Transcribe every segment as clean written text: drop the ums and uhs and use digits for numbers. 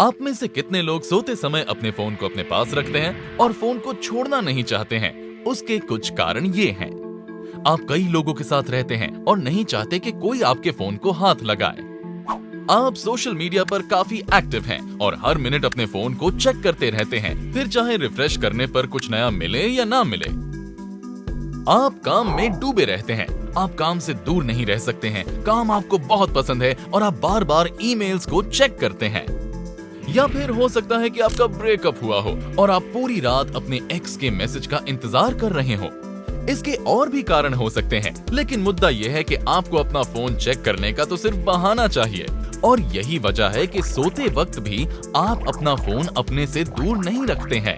आप में से कितने लोग सोते समय अपने फोन को अपने पास रखते हैं और फोन को छोड़ना नहीं चाहते हैं? उसके कुछ कारण ये हैं। आप कई लोगों के साथ रहते हैं और नहीं चाहते कि कोई आपके फोन को हाथ लगाए। आप सोशल मीडिया पर काफी एक्टिव हैं और हर मिनट अपने फोन को चेक करते रहते हैं, फिर चाहे रिफ्रेश करने पर कुछ नया मिले या ना मिले। आप काम में डूबे रहते हैं, आप काम से दूर नहीं रह सकते हैं, काम आपको बहुत पसंद है और आप बार बार ईमेल्स को चेक करते हैं। या फिर हो सकता है कि आपका ब्रेकअप हुआ हो और आप पूरी रात अपने एक्स के मैसेज का इंतजार कर रहे हो। इसके और भी कारण हो सकते हैं, लेकिन मुद्दा यह है कि आपको अपना फोन चेक करने का तो सिर्फ बहाना चाहिए। और यही वजह है कि सोते वक्त भी आप अपना फोन अपने से दूर नहीं रखते हैं।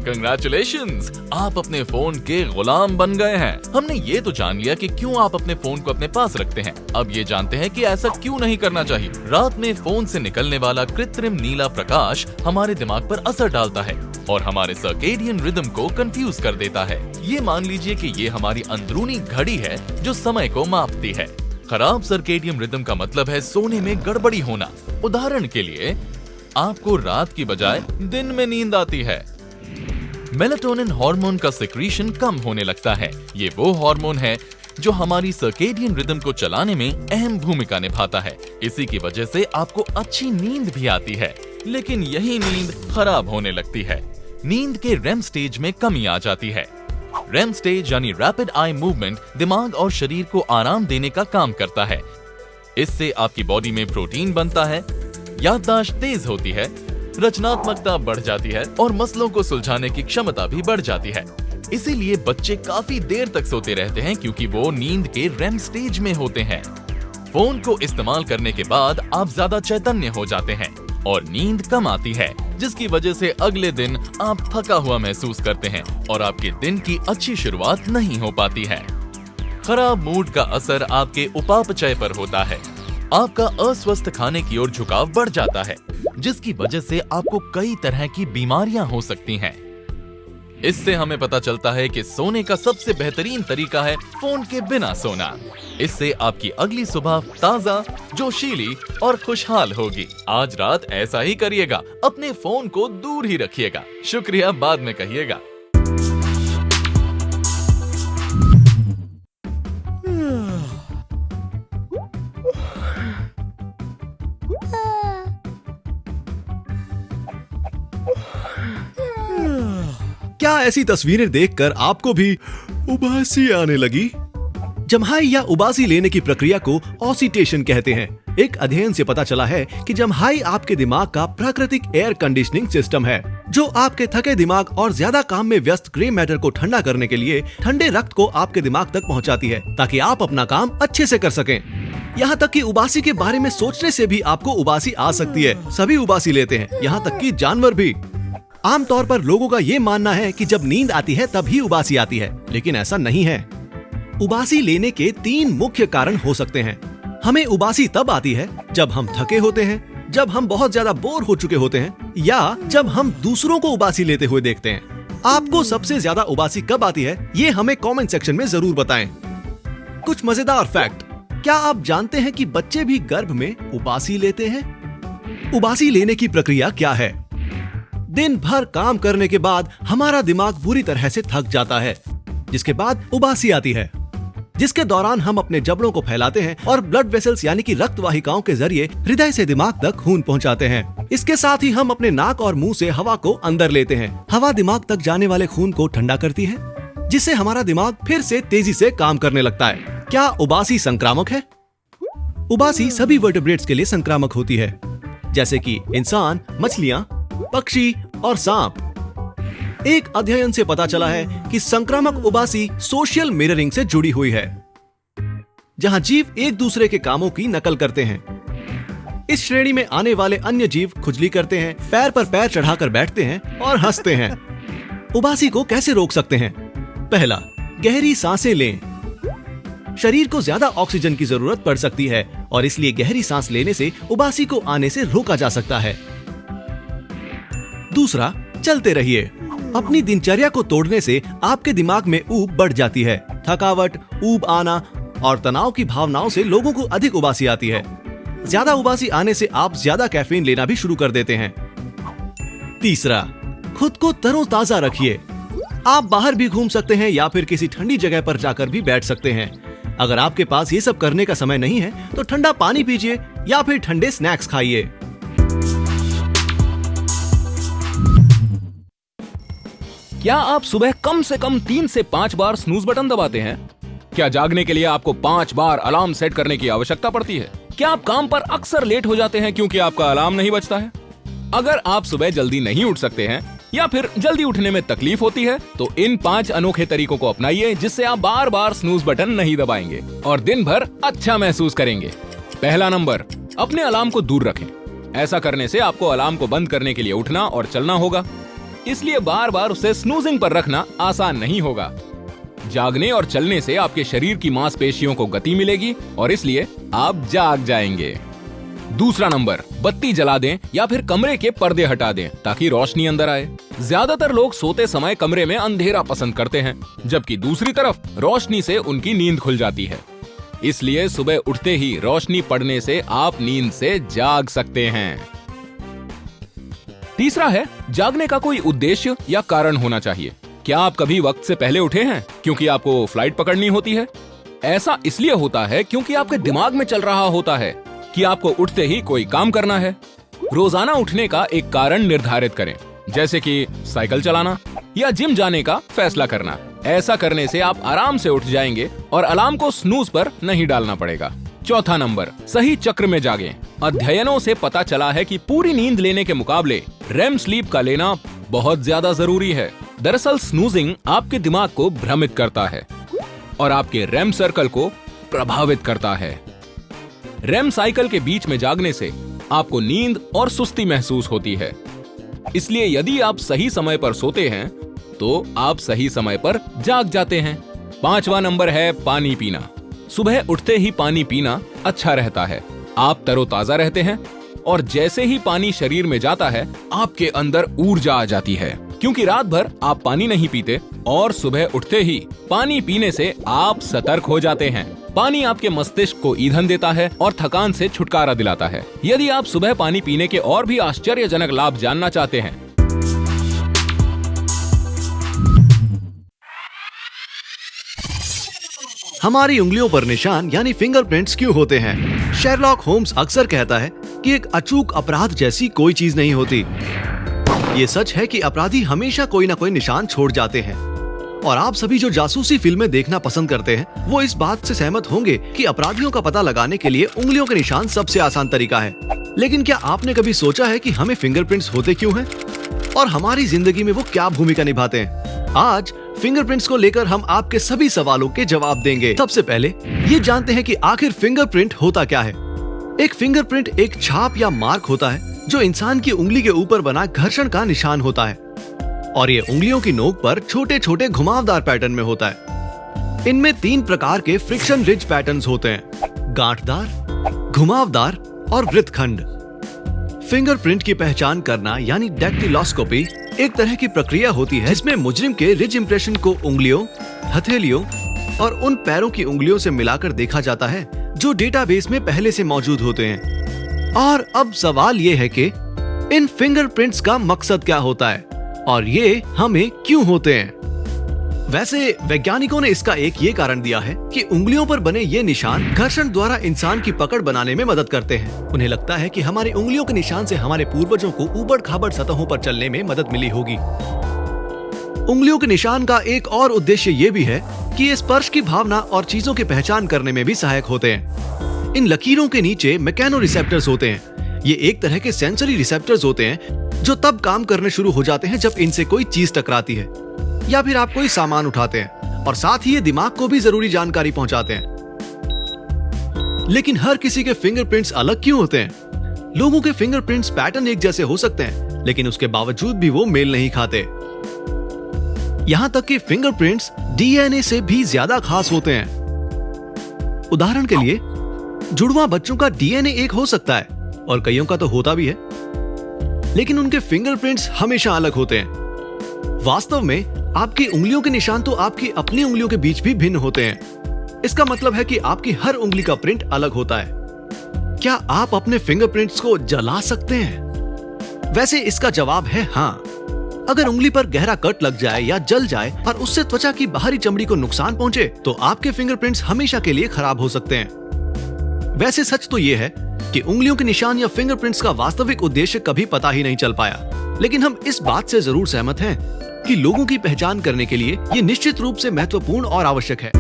कंग्रेचुलेशंस, आप अपने फोन के गुलाम बन गए हैं। हमने ये तो जान लिया कि क्यों आप अपने फोन को अपने पास रखते हैं। अब ये जानते हैं कि ऐसा क्यों नहीं करना चाहिए। रात में फोन से निकलने वाला कृत्रिम नीला प्रकाश हमारे दिमाग पर असर डालता है और हमारे सर्केडियन रिदम को कंफ्यूज कर देता है। ये मान लीजिए कि ये हमारी अंदरूनी घड़ी है जो समय को मापती है। खराब सर्केडियन रिदम का मतलब है सोने में गड़बड़ी होना। उदाहरण के लिए, आपको रात की बजाय दिन में नींद आती है। मेलाटोनिन हार्मोन का सिक्रीशन कम होने लगता है। ये वो हार्मोन है जो हमारी सर्केडियन रिदम को चलाने में अहम भूमिका निभाता है। इसी की वजह से आपको अच्छी नींद भी आती है, लेकिन यही नींद खराब होने लगती है। नींद के रेम स्टेज में कमी आ जाती है। रेम स्टेज यानी रैपिड आई मूवमेंट दिमाग और शरीर को आराम देने का काम करता है। इससे आपकी बॉडी में प्रोटीन बनता है, याददाश्त तेज होती है, रचनात्मकता बढ़ जाती है और मसलों को सुलझाने की क्षमता भी बढ़ जाती है। इसीलिए बच्चे काफी देर तक सोते रहते हैं, क्योंकि वो नींद के रेम स्टेज में होते हैं। फोन को इस्तेमाल करने के बाद आप ज्यादा चैतन्य हो जाते हैं और नींद कम आती है, जिसकी वजह से अगले दिन आप थका हुआ महसूस करते हैं और आपके दिन की अच्छी शुरुआत नहीं हो पाती है। खराब मूड का असर आपके उपापचय पर होता है। आपका अस्वस्थ खाने की ओर झुकाव बढ़ जाता है, जिसकी वजह से आपको कई तरह की बीमारियां हो सकती हैं। इससे हमें पता चलता है कि सोने का सबसे बेहतरीन तरीका है फोन के बिना सोना। इससे आपकी अगली सुबह ताजा, जोशीली और खुशहाल होगी। आज रात ऐसा ही करिएगा, अपने फोन को दूर ही रखिएगा। शुक्रिया, बाद में कहिएगा। क्या ऐसी तस्वीरें देखकर आपको भी उबासी आने लगी? जम्हाई या उबासी लेने की प्रक्रिया को ऑसिटेशन कहते हैं। एक अध्ययन से पता चला है कि जम्हाई आपके दिमाग का प्राकृतिक एयर कंडीशनिंग सिस्टम है, जो आपके थके दिमाग और ज्यादा काम में व्यस्त ग्रे मैटर को ठंडा करने के लिए ठंडे रक्त को आपके दिमाग तक पहुंचाती है, ताकि आप अपना काम अच्छे से कर सकें। यहाँ तक कि उबासी के बारे में सोचने से भी आपको उबासी आ सकती है। सभी उबासी लेते हैं, यहाँ तक कि जानवर भी। आमतौर पर लोगों का ये मानना है कि जब नींद आती है तभी उबासी आती है, लेकिन ऐसा नहीं है। उबासी लेने के 3 मुख्य कारण हो सकते हैं। हमें उबासी तब आती है जब हम थके होते हैं, जब हम बहुत ज्यादा बोर हो चुके होते हैं, या जब हम दूसरों को उबासी लेते हुए देखते हैं। आपको सबसे ज्यादा उबासी कब आती है, ये हमें कमेंट सेक्शन में जरूर बताएं। कुछ मजेदार फैक्ट। क्या आप जानते हैं कि बच्चे भी गर्भ में उबासी लेते हैं? उबासी लेने की प्रक्रिया क्या है? दिन भर काम करने के बाद हमारा दिमाग बुरी तरह से थक जाता है, जिसके बाद उबासी आती है, जिसके दौरान हम अपने जबड़ों को फैलाते हैं और ब्लड वेसल्स यानी कि रक्त वाहिकाओं के जरिए हृदय से दिमाग तक खून पहुंचाते हैं। इसके साथ ही हम अपने नाक और मुंह से हवा को अंदर लेते हैं। हवा दिमाग तक जाने वाले खून को ठंडा करती है, जिससे हमारा दिमाग फिर से तेजी से काम करने लगता है। क्या उबासी संक्रामक है? उबासी सभी वर्टेब्रेट्स के लिए संक्रामक होती है, जैसे कि इंसान, मछलियां, पक्षी और सांप। एक अध्ययन से पता चला है कि संक्रामक उबासी सोशल मिररिंग से जुड़ी हुई है, जहां जीव एक दूसरे के कामों की नकल करते हैं। इस श्रेणी में आने वाले अन्य जीव खुजली करते हैं, पैर पर पैर चढ़ाकर बैठते हैं और हंसते हैं। उबासी को कैसे रोक सकते हैं? पहला, गहरी सांसें लें। शरीर को ज्यादा ऑक्सीजन की जरूरत पड़ सकती है और इसलिए गहरी सांस लेने से उबासी को आने से रोका जा सकता है। दूसरा, चलते रहिए। अपनी दिनचर्या को तोड़ने से आपके दिमाग में ऊब बढ़ जाती है। थकावट, ऊब आना और तनाव की भावनाओं से लोगों को अधिक उबासी आती है। ज्यादा उबासी आने से आप ज्यादा कैफीन लेना भी शुरू कर देते हैं। तीसरा, खुद को तरोताजा रखिए। आप बाहर भी घूम सकते हैं या फिर किसी ठंडी जगह पर जाकर भी बैठ सकते हैं। अगर आपके पास ये सब करने का समय नहीं है तो ठंडा पानी पीजिए या फिर ठंडे स्नैक्स खाइए। क्या आप सुबह कम से कम 3 से 5 बार स्नूज बटन दबाते हैं? क्या जागने के लिए आपको 5 बार अलार्म सेट करने की आवश्यकता पड़ती है? क्या आप काम पर अक्सर लेट हो जाते हैं क्योंकि आपका अलार्म नहीं बजता है? अगर आप सुबह जल्दी नहीं उठ सकते हैं या फिर जल्दी उठने में तकलीफ होती है तो इन 5 अनोखे तरीकों को अपनाइए, जिससे आप बार बार स्नूज बटन नहीं दबाएंगे और दिन भर अच्छा महसूस करेंगे। पहला नंबर, अपने अलार्म को दूर रखें। ऐसा करने से आपको अलार्म को बंद करने के लिए उठना और चलना होगा, इसलिए बार बार उसे स्नूजिंग पर रखना आसान नहीं होगा। जागने और चलने से आपके शरीर की मांसपेशियों को गति मिलेगी और इसलिए आप जाग जाएंगे। दूसरा नंबर, बत्ती जला दें या फिर कमरे के पर्दे हटा दें ताकि रोशनी अंदर आए। ज्यादातर लोग सोते समय कमरे में अंधेरा पसंद करते हैं, जबकि दूसरी तरफ रोशनी से उनकी नींद खुल जाती है। इसलिए सुबह उठते ही रोशनी पड़ने से आप नींद से जाग सकते हैं। तीसरा है, जागने का कोई उद्देश्य या कारण होना चाहिए। क्या आप कभी वक्त से पहले उठे हैं क्योंकि आपको फ्लाइट पकड़नी होती है? ऐसा इसलिए होता है क्योंकि आपके दिमाग में चल रहा होता है कि आपको उठते ही कोई काम करना है। रोजाना उठने का एक कारण निर्धारित करें, जैसे कि साइकिल चलाना या जिम जाने का फैसला करना। ऐसा करने से आप आराम से उठ जाएंगे और अलार्म को स्नूज पर नहीं डालना पड़ेगा। चौथा नंबर, सही चक्र में जागें। अध्ययनों से पता चला है कि पूरी नींद लेने के मुकाबले रेम स्लीप का लेना बहुत ज्यादा जरूरी है। दरअसल स्नूजिंग आपके दिमाग को भ्रमित करता है और आपके रेम सर्कल को प्रभावित करता है। रेम साइकिल के बीच में जागने से आपको नींद और सुस्ती महसूस होती है, इसलिए यदि आप सही समय पर सोते हैं तो आप सही समय पर जाग जाते हैं। पांचवा नंबर है पानी पीना। सुबह उठते ही पानी पीना अच्छा रहता है। आप तरोताजा रहते हैं और जैसे ही पानी शरीर में जाता है आपके अंदर ऊर्जा आ जाती है, क्योंकि रात भर आप पानी नहीं पीते और सुबह उठते ही पानी पीने से आप सतर्क हो जाते हैं। पानी आपके मस्तिष्क को ईंधन देता है और थकान से छुटकारा दिलाता है। यदि आप सुबह पानी पीने के और भी आश्चर्यजनक लाभ जानना चाहते हैं हमारी उंगलियों पर निशान यानी फिंगरप्रिंट्स क्यों होते हैं? शेरलॉक होम्स अक्सर कहता है कि एक अचूक अपराध जैसी कोई चीज नहीं होती। ये सच है कि अपराधी हमेशा कोई ना कोई निशान छोड़ जाते हैं और आप सभी जो जासूसी फिल्में देखना पसंद करते हैं वो इस बात से सहमत होंगे कि अपराधियों का पता लगाने के लिए उंगलियों के निशान सबसे आसान तरीका है। लेकिन क्या आपने कभी सोचा है कि हमें फिंगरप्रिंट्स होते क्यों हैं और हमारी जिंदगी में वो क्या भूमिका निभाते हैं? आज फिंगरप्रिंट्स को लेकर हम आपके सभी सवालों के जवाब देंगे। सबसे पहले ये जानते हैं कि आखिर फिंगरप्रिंट होता क्या है। एक फिंगरप्रिंट एक छाप या मार्क होता है जो इंसान की उंगली के ऊपर बना घर्षण का निशान होता है और ये उंगलियों की नोक पर छोटे छोटे घुमावदार पैटर्न में होता है। इनमें 3 प्रकार के फ्रिक्शन रिज पैटर्न्स होते हैं: गांठदार, घुमावदार और वृत्तखंड। फिंगरप्रिंट की पहचान करना यानी डैक्टिलोस्कोपी एक तरह की प्रक्रिया होती है जिसमें मुजरिम के रिज इंप्रेशन को उंगलियों, हथेलियों और उन पैरों की उंगलियों से मिलाकर देखा जाता है जो डेटाबेस में पहले से मौजूद होते हैं। और अब सवाल ये है कि इन फिंगरप्रिंट्स का मकसद क्या होता है और ये हमें क्यों होते हैं? वैसे वैज्ञानिकों ने इसका एक ये कारण दिया है कि उंगलियों पर बने ये निशान घर्षण द्वारा इंसान की पकड़ बनाने में मदद करते हैं। उन्हें लगता है कि हमारी उंगलियों के निशान से हमारे पूर्वजों को ऊबड़-खाबड़ सतहों पर चलने में मदद मिली होगी। उंगलियों के निशान का एक और उद्देश्य ये भी है कि ये स्पर्श की भावना और चीजों की पहचान करने में भी सहायक होते हैं। इन लकीरों के नीचे मैकेनो रिसेप्टर्स होते हैं। ये एक तरह के सेंसरी रिसेप्टर्स होते हैं जो तब काम करने शुरू हो जाते हैं जब इनसे कोई चीज टकराती है या फिर आप कोई सामान उठाते हैं, और साथ ही ये दिमाग को भी जरूरी जानकारी पहुंचाते हैं। लेकिन हर किसी के फिंगरप्रिंट्स अलग क्यों होते हैं? लोगों के फिंगरप्रिंट्स पैटर्न एक जैसे हो सकते हैं, लेकिन उसके बावजूद भी वो मेल नहीं खाते। यहां तक कि फिंगरप्रिंट्स डीएनए से भी ज्यादा खास होते हैं। उदाहरण के लिए जुड़वा बच्चों का डीएनए एक हो सकता है और कईयों का तो होता भी है, लेकिन उनके फिंगरप्रिंट्स हमेशा अलग होते हैं। वास्तव में आपकी उंगलियों के निशान तो आपकी अपनी उंगलियों के बीच भी भिन्न होते हैं। इसका मतलब है कि आपकी हर उंगली का प्रिंट अलग होता है। क्या आप अपने फिंगरप्रिंट्स को जला सकते हैं? वैसे इसका जवाब है हाँ। अगर उंगली पर गहरा कट लग जाए या जल जाए और उससे त्वचा की बाहरी चमड़ी को नुकसान पहुंचे तो आपके फिंगरप्रिंट्स हमेशा के लिए खराब हो सकते हैं। वैसे सच तो ये है कि उंगलियों के निशान या फिंगरप्रिंट्स का वास्तविक उद्देश्य कभी पता ही नहीं चल पाया, लेकिन हम इस बात से जरूर सहमत हैं कि लोगों की पहचान करने के लिए ये निश्चित रूप से महत्वपूर्ण और आवश्यक है।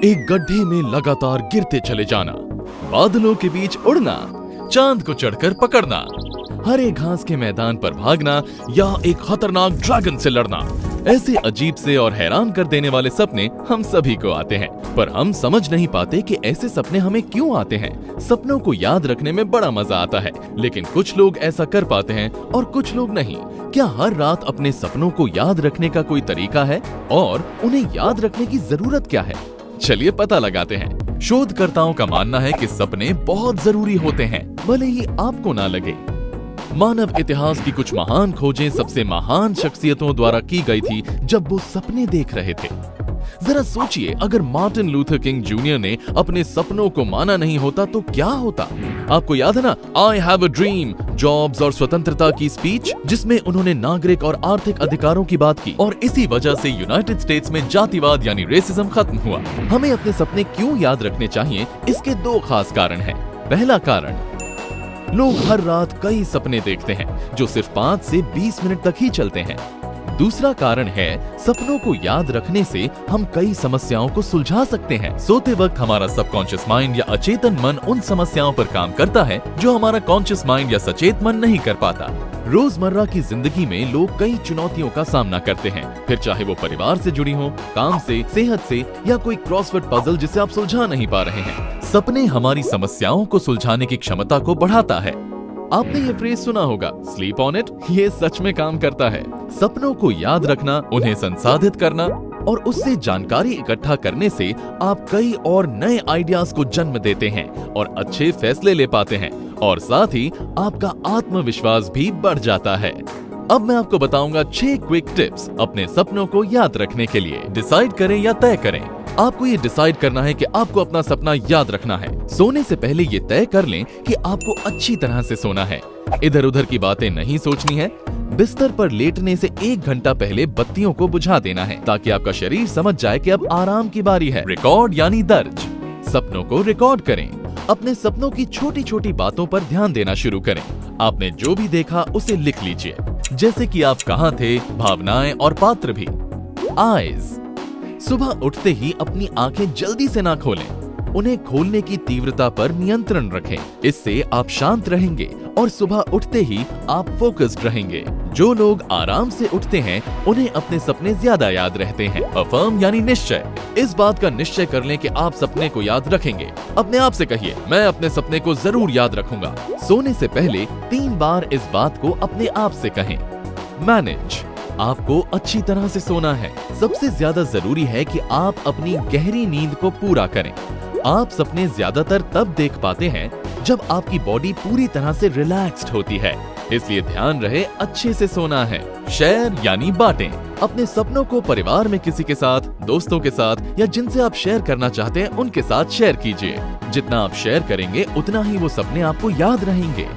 एक गड्ढे में लगातार गिरते चले जाना, बादलों के बीच उड़ना, चांद को चढ़कर पकड़ना, हरे घास के मैदान पर भागना या एक खतरनाक ड्रैगन से लड़ना। ऐसे अजीब से और हैरान कर देने वाले सपने हम सभी को आते हैं, पर हम समझ नहीं पाते कि ऐसे सपने हमें क्यों आते हैं। सपनों को याद रखने में बड़ा मजा आता है, लेकिन कुछ लोग ऐसा कर पाते हैं और कुछ लोग नहीं। क्या हर रात अपने सपनों को याद रखने का कोई तरीका है और उन्हें याद रखने की जरूरत क्या है? चलिए पता लगाते हैं। शोधकर्ताओं का मानना है कि सपने बहुत जरूरी होते हैं, भले ही आपको ना लगे। मानव इतिहास की कुछ महान खोजें सबसे महान शख्सियतों द्वारा की गई थी जब वो सपने देख रहे थे। जरा सोचिए, अगर मार्टिन लूथर किंग जूनियर ने अपने सपनों को माना नहीं होता तो क्या होता? आपको याद है ना, I have a dream, jobs और स्वतंत्रता की स्पीच, जिसमें उन्होंने नागरिक और आर्थिक अधिकारों की बात की, और इसी वजह से यूनाइटेड स्टेट्स में जातिवाद यानी रेसिज्म खत्म हुआ। हमें अपने सपने क्यों याद रखने चाहिए? इसके दो खास कारण हैं। पहला कारण, लोग हर रात कई सपने देखते हैं जो सिर्फ 5 से 20 मिनट तक ही चलते हैं। दूसरा कारण है, सपनों को याद रखने से हम कई समस्याओं को सुलझा सकते हैं। सोते वक्त हमारा सबकॉन्शियस माइंड या अचेतन मन उन समस्याओं पर काम करता है जो हमारा कॉन्शियस माइंड या सचेत मन नहीं कर पाता। रोजमर्रा की जिंदगी में लोग कई चुनौतियों का सामना करते हैं, फिर चाहे वो परिवार से जुड़ी हो, काम से, सेहत से, या कोई क्रॉसवर्ड पजल जिसे आप सुलझा नहीं पा रहे हैं। सपने हमारी समस्याओं को सुलझाने की क्षमता को बढ़ाता है। आपने ये फ्रेज सुना होगा, स्लीप ऑन इट। ये सच में काम करता है। सपनों को याद रखना, उन्हें संसाधित करना और उससे जानकारी इकट्ठा करने से आप कई और नए आइडियाज को जन्म देते हैं और अच्छे फैसले ले पाते हैं, और साथ ही आपका आत्मविश्वास भी बढ़ जाता है। अब मैं आपको बताऊंगा 6 क्विक टिप्स अपने सपनों को याद रखने के लिए। डिसाइड करें या तय करें। आपको ये डिसाइड करना है कि आपको अपना सपना याद रखना है। सोने से पहले ये तय कर लें कि आपको अच्छी तरह से सोना है। इधर उधर की बातें नहीं सोचनी है। बिस्तर पर लेटने से 1 घंटा पहले बत्तियों को बुझा देना है ताकि आपका शरीर समझ जाए कि अब आराम की बारी है। रिकॉर्ड यानी दर्ज। सपनों को रिकॉर्ड करें। अपने सपनों की छोटी छोटी बातों पर ध्यान देना शुरू करें। आपने जो भी देखा उसे लिख लीजिए, जैसे कि आप कहाँ थे, भावनाएं और पात्र भी। आईज। सुबह उठते ही अपनी आंखें जल्दी से ना खोलें, उन्हें खोलने की तीव्रता पर नियंत्रण रखें। इससे आप शांत रहेंगे और सुबह उठते ही आप फोकस्ड रहेंगे। जो लोग आराम से उठते हैं उन्हें अपने सपने ज्यादा याद रहते हैं। अफर्म यानी निश्चय। इस बात का निश्चय कर लें कि आप सपने को याद रखेंगे। अपने आप से कहिए, मैं अपने सपने को जरूर याद रखूंगा। सोने से पहले 3 बार इस बात को अपने आप से कहें। मैनेज। आपको अच्छी तरह से सोना है। सबसे ज्यादा जरूरी है कि आप अपनी गहरी नींद को पूरा करें। आप सपने ज्यादातर तब देख पाते हैं जब आपकी बॉडी पूरी तरह से रिलैक्स्ड होती है, इसलिए ध्यान रहे अच्छे से सोना है। शेयर यानी बांटें। अपने सपनों को परिवार में किसी के साथ, दोस्तों के साथ या जिनसे आप शेयर करना चाहते हैं उनके साथ शेयर कीजिए। जितना आप शेयर करेंगे उतना ही वो सपने आपको याद रहेंगे।